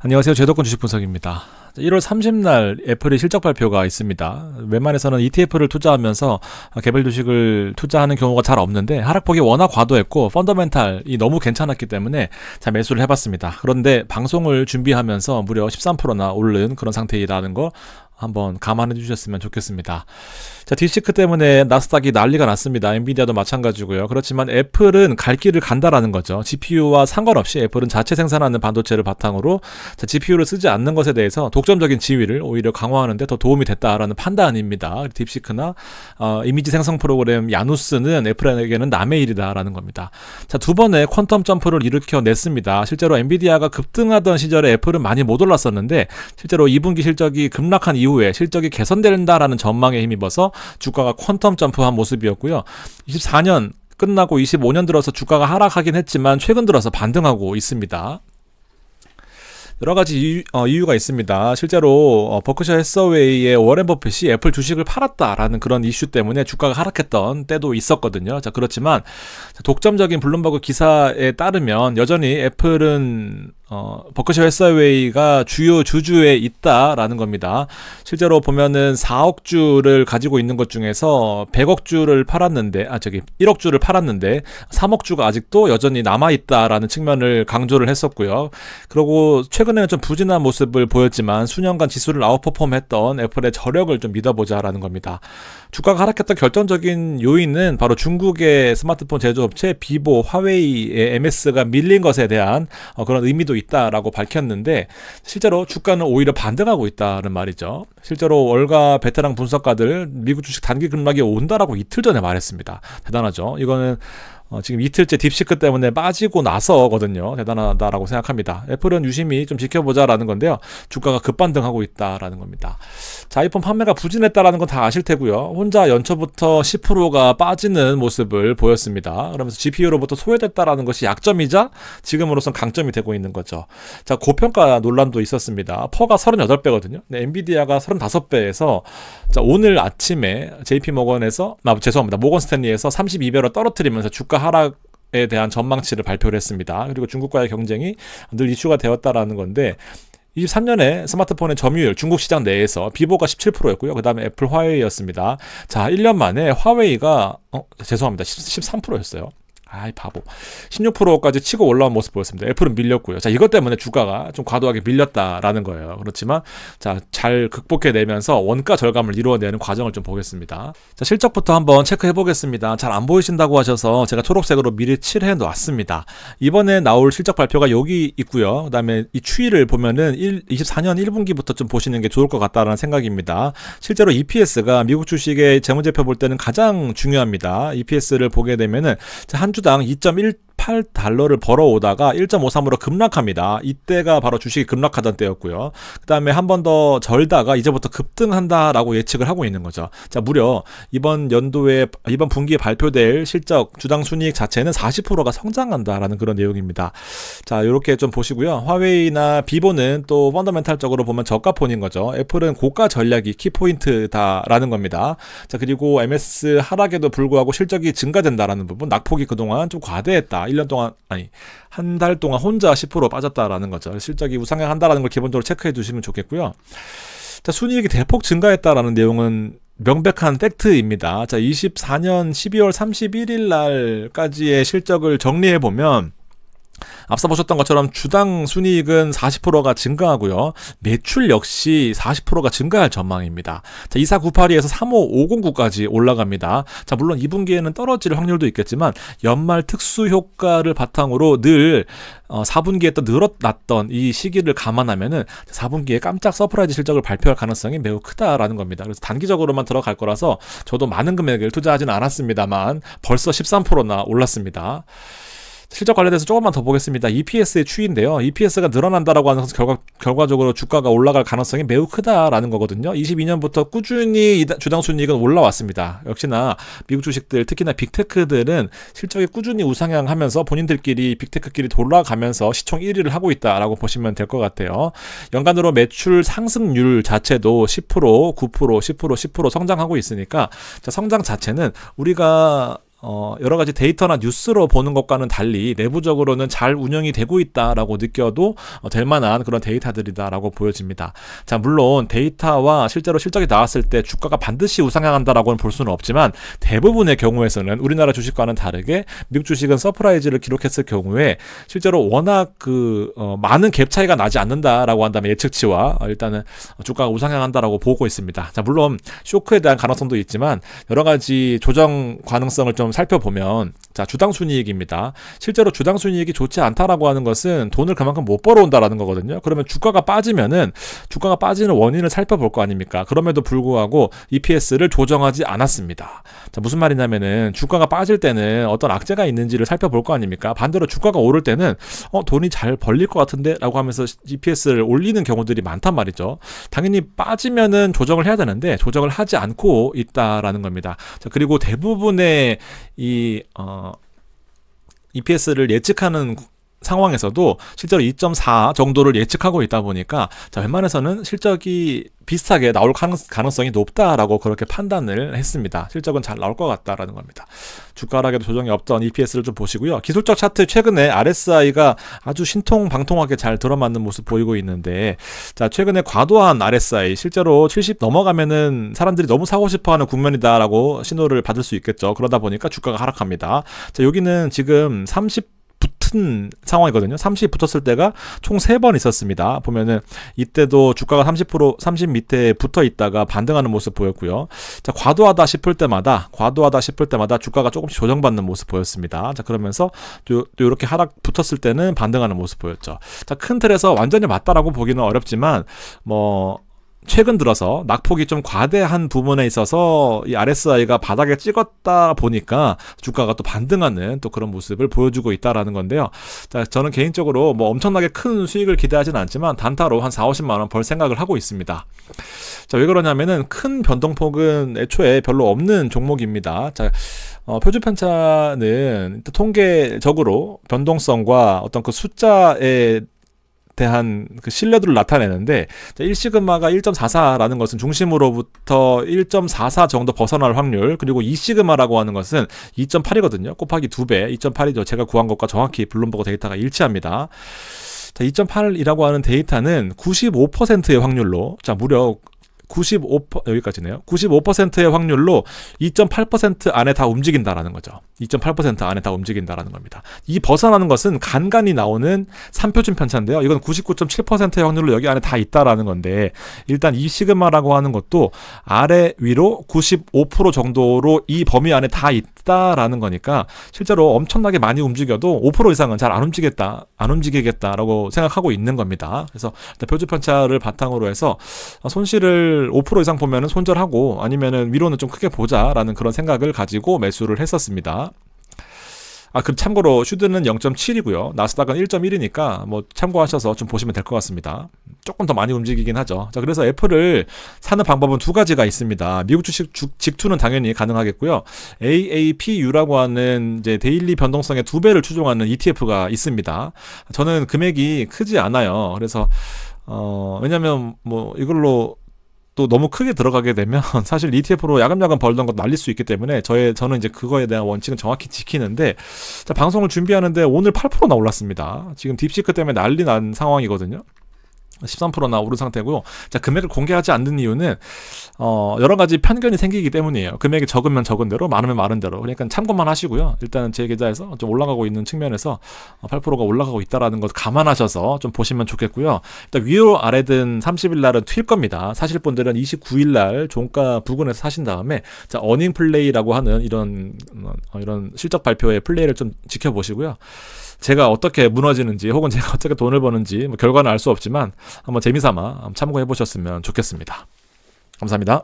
안녕하세요. 제도권 주식 분석입니다. 1월 30날 애플이 실적 발표가 있습니다. 웬만해서는 ETF를 투자하면서 개별 주식을 투자하는 경우가 잘 없는데 하락폭이 워낙 과도했고 펀더멘탈이 너무 괜찮았기 때문에 잘 매수를 해봤습니다. 그런데 방송을 준비하면서 무려 13%나 오른 그런 상태이라는 거 한번 감안해 주셨으면 좋겠습니다. 자, 딥시크 때문에 나스닥이 난리가 났습니다. 엔비디아도 마찬가지고요. 그렇지만 애플은 갈 길을 간다라는 거죠. GPU와 상관없이 애플은 자체 생산하는 반도체를 바탕으로 GPU를 쓰지 않는 것에 대해서 독점적인 지위를 오히려 강화하는 데 더 도움이 됐다라는 판단입니다. 딥시크나 이미지 생성 프로그램 야누스는 애플에게는 남의 일이다라는 겁니다. 자, 두 번의 퀀텀 점프를 일으켜냈습니다. 실제로 엔비디아가 급등하던 시절에 애플은 많이 못 올랐었는데 실제로 2분기 실적이 급락한 이후에 실적이 개선된다라는 전망에 힘입어서 주가가 퀀텀 점프한 모습이었고요. 24년 끝나고 25년 들어서 주가가 하락하긴 했지만 최근 들어서 반등하고 있습니다. 여러 가지 이유가 있습니다. 실제로 버크셔 해서웨이의 워렌 버핏이 애플 주식을 팔았다라는 그런 이슈 때문에 주가가 하락했던 때도 있었거든요. 자, 그렇지만 독점적인 블룸버그 기사에 따르면 여전히 애플은 버크셔 해서웨이가 주요 주주에 있다라는 겁니다. 실제로 보면은 4억 주를 가지고 있는 것 중에서 100억 주를 팔았는데 1억 주를 팔았는데 3억 주가 아직도 여전히 남아 있다라는 측면을 강조를 했었고요. 그리고 최근에는 좀 부진한 모습을 보였지만 수년간 지수를 아웃퍼폼했던 애플의 저력을 좀 믿어보자라는 겁니다. 주가가 하락했던 결정적인 요인은 바로 중국의 스마트폰 제조업체 비보, 화웨이의 MS가 밀린 것에 대한 그런 의미도 있다라고 밝혔는데 실제로 주가는 오히려 반등하고 있다는 말이죠. 실제로 월가 베테랑 분석가들 미국 주식 단기 급락이 온다라고 이틀 전에 말했습니다. 대단하죠. 이거는 지금 이틀째 딥시크 때문에 빠지고 나서거든요. 대단하다라고 생각합니다. 애플은 유심히 좀 지켜보자라는 건데요. 주가가 급반등하고 있다라는 겁니다. 자, 아이폰 판매가 부진했다라는 건 다 아실 테고요. 혼자 연초부터 10%가 빠지는 모습을 보였습니다. 그러면서 GPU로부터 소외됐다라는 것이 약점이자 지금으로선 강점이 되고 있는 거죠. 자, 고평가 논란도 있었습니다. 퍼가 38배거든요. 네, 엔비디아가 35배에서 자, 오늘 아침에 JP모건에서 죄송합니다. 모건 스탠리에서 32배로 떨어뜨리면서 주가 하락에 대한 전망치를 발표를 했습니다. 그리고 중국과의 경쟁이 늘 이슈가 되었다라는 건데 23년에 스마트폰의 점유율 중국 시장 내에서 비보가 17%였고요. 그 다음에 애플 화웨이였습니다. 자, 1년 만에 화웨이가 죄송합니다. 13%였어요. 아이 바보. 16%까지 치고 올라온 모습 보였습니다. 애플은 밀렸고요. 자, 이것 때문에 주가가 좀 과도하게 밀렸다라는 거예요. 그렇지만 자, 잘 극복해내면서 원가 절감을 이루어내는 과정을 좀 보겠습니다. 자, 실적부터 한번 체크해 보겠습니다. 잘 안 보이신다고 하셔서 제가 초록색으로 미리 칠해 놨습니다. 이번에 나올 실적 발표가 여기 있고요. 그다음에 이 추이를 보면은 24년 1분기부터 좀 보시는 게 좋을 것 같다라는 생각입니다. 실제로 EPS가 미국 주식의 재무제표 볼 때는 가장 중요합니다. EPS를 보게 되면은 한 주당 2.18달러를 벌어오다가 1.53으로 급락합니다. 이때가 바로 주식이 급락하던 때였고요. 그 다음에 한 번 더 절다가 이제부터 급등한다라고 예측을 하고 있는 거죠. 자, 무려 이번 분기에 발표될 실적 주당 순이익 자체는 40%가 성장한다라는 그런 내용입니다. 자, 이렇게 좀 보시고요. 화웨이나 비보는 또 펀더멘탈적으로 보면 저가폰인 거죠. 애플은 고가 전략이 키포인트다라는 겁니다. 자, 그리고 MS 하락에도 불구하고 실적이 증가된다라는 부분, 낙폭이 그동안 좀 과대했다. 1년 동안 한 달 동안 혼자 10% 빠졌다라는 거죠. 실적이 우상향한다라는 걸 기본적으로 체크해 주시면 좋겠고요. 자, 순이익이 대폭 증가했다라는 내용은 명백한 팩트입니다. 자, 24년 12월 31일 날까지의 실적을 정리해 보면 앞서 보셨던 것처럼 주당 순이익은 40%가 증가하고요. 매출 역시 40%가 증가할 전망입니다. 자, 2498에서 35509까지 올라갑니다. 자, 물론 2분기에는 떨어질 확률도 있겠지만 연말 특수 효과를 바탕으로 늘 4분기에 또 늘어났던 이 시기를 감안하면은 4분기에 깜짝 서프라이즈 실적을 발표할 가능성이 매우 크다라는 겁니다. 그래서 단기적으로만 들어갈 거라서 저도 많은 금액을 투자하지는 않았습니다만 벌써 13%나 올랐습니다. 실적 관련해서 조금만 더 보겠습니다. EPS의 추이인데요. EPS가 늘어난다라고 하는 것은 결과적으로 주가가 올라갈 가능성이 매우 크다라는 거거든요. 22년부터 꾸준히 주당 순이익은 올라왔습니다. 역시나 미국 주식들, 특히나 빅테크들은 실적이 꾸준히 우상향하면서 본인들끼리 빅테크끼리 돌아가면서 시총 1위를 하고 있다라고 보시면 될 것 같아요. 연간으로 매출 상승률 자체도 10%, 9%, 10%, 10% 성장하고 있으니까 자, 성장 자체는 우리가 여러 가지 데이터나 뉴스로 보는 것과는 달리 내부적으로는 잘 운영이 되고 있다라고 느껴도 될 만한 그런 데이터들이다라고 보여집니다. 자, 물론 데이터와 실제로 실적이 나왔을 때 주가가 반드시 우상향한다라고는 볼 수는 없지만 대부분의 경우에서는 우리나라 주식과는 다르게 미국 주식은 서프라이즈를 기록했을 경우에 실제로 워낙 많은 갭 차이가 나지 않는다라고 한다면 예측치와 일단은 주가가 우상향한다라고 보고 있습니다. 자, 물론 쇼크에 대한 가능성도 있지만 여러 가지 조정 가능성을 좀 살펴보면, 자, 주당 순이익입니다. 실제로 주당 순이익이 좋지 않다라고 하는 것은 돈을 그만큼 못 벌어온다라는 거거든요. 그러면 주가가 빠지면은 주가가 빠지는 원인을 살펴볼 거 아닙니까? 그럼에도 불구하고 EPS를 조정하지 않았습니다. 자, 무슨 말이냐면은 주가가 빠질 때는 어떤 악재가 있는지를 살펴볼 거 아닙니까? 반대로 주가가 오를 때는 돈이 잘 벌릴 것 같은데 라고 하면서 EPS를 올리는 경우들이 많단 말이죠. 당연히 빠지면은 조정을 해야 되는데 조정을 하지 않고 있다라는 겁니다. 자, 그리고 대부분의 EPS를 예측하는 상황에서도 실제로 2.4 정도를 예측하고 있다 보니까, 자, 웬만해서는 실적이 비슷하게 나올 가능성이 높다라고 그렇게 판단을 했습니다. 실적은 잘 나올 것 같다라는 겁니다. 주가 하락에도 조정이 없던 EPS를 좀 보시고요. 기술적 차트 최근에 RSI가 아주 신통방통하게 잘 들어맞는 모습 보이고 있는데, 자, 최근에 과도한 RSI, 실제로 70 넘어가면은 사람들이 너무 사고 싶어하는 국면이다라고 신호를 받을 수 있겠죠. 그러다 보니까 주가가 하락합니다. 자, 여기는 지금 30 붙은 상황이거든요. 30 붙었을 때가 총 3번 있었습니다. 보면은 이때도 주가가 30 밑에 붙어 있다가 반등하는 모습 보였고요. 자, 과도하다 싶을 때마다 주가가 조금씩 조정받는 모습 보였습니다. 자, 그러면서 또 이렇게 하락 붙었을 때는 반등하는 모습 보였죠. 자, 큰 틀에서 완전히 맞다라고 보기는 어렵지만 최근 들어서 낙폭이 좀 과대한 부분에 있어서 이 RSI가 바닥에 찍었다 보니까 주가가 또 반등하는 또 그런 모습을 보여주고 있다라는 건데요. 자, 저는 개인적으로 엄청나게 큰 수익을 기대하진 않지만 단타로 한 40~50만 원 벌 생각을 하고 있습니다. 자, 왜 그러냐면은 큰 변동폭은 애초에 별로 없는 종목입니다. 자, 표준 편차는 통계적으로 변동성과 어떤 그 숫자에 대한 그 신뢰도를 나타내는데, 1시그마가 1.44라는 것은 중심으로부터 1.44 정도 벗어날 확률, 그리고 2시그마라고 하는 것은 2.8이거든요. 곱하기 2배, 2.8이죠. 제가 구한 것과 정확히 블룸버그 데이터가 일치합니다. 자, 2.8이라고 하는 데이터는 95%의 확률로, 자, 무려 여기까지네요. 95%의 확률로 2.8% 안에 다 움직인다라는 거죠. 2.8% 안에 다 움직인다라는 겁니다. 이 벗어나는 것은 간간히 나오는 3표준 편차인데요. 이건 99.7%의 확률로 여기 안에 다 있다라는 건데, 일단 이 시그마라고 하는 것도 아래 위로 95% 정도로 이 범위 안에 다 있다라는 거니까 실제로 엄청나게 많이 움직여도 5% 이상은 잘 안 움직이겠다라고 생각하고 있는 겁니다. 그래서 표준 편차를 바탕으로 해서 손실을 5% 이상 보면은 손절하고, 아니면은 위로는 좀 크게 보자라는 그런 생각을 가지고 매수를 했었습니다. 그 참고로 슈드는 0.7이고요. 나스닥은 1.1이니까 참고하셔서 좀 보시면 될 것 같습니다. 조금 더 많이 움직이긴 하죠. 자, 그래서 애플을 사는 방법은 두 가지가 있습니다. 미국 주식 직투는 당연히 가능하겠고요. AAPU라고 하는 이제 데일리 변동성의 2배를 추종하는 ETF가 있습니다. 저는 금액이 크지 않아요. 그래서 왜냐면 이걸로 또 너무 크게 들어가게 되면 사실 ETF로 야금야금 벌던 것 날릴 수 있기 때문에 저는 이제 그거에 대한 원칙은 정확히 지키는데, 자, 방송을 준비하는데 오늘 8%나 올랐습니다. 지금 딥시크 때문에 난리 난 상황이거든요. 13%나 오른 상태고요. 자, 금액을 공개하지 않는 이유는 여러 가지 편견이 생기기 때문이에요. 금액이 적으면 적은 대로, 많으면 많은 대로. 그러니까 참고만 하시고요. 일단은 제 계좌에서 좀 올라가고 있는 측면에서 8%가 올라가고 있다라는 것 감안하셔서 좀 보시면 좋겠고요. 일단 위로 아래든 30일 날은 튈 겁니다. 사실 분들은 29일 날 종가 부근에서 사신 다음에, 자, 어닝 플레이라고 하는 이런 실적 발표의 플레이를 좀 지켜보시고요. 제가 어떻게 무너지는지, 혹은 제가 어떻게 돈을 버는지 결과는 알 수 없지만 한번 재미삼아 참고해 보셨으면 좋겠습니다. 감사합니다.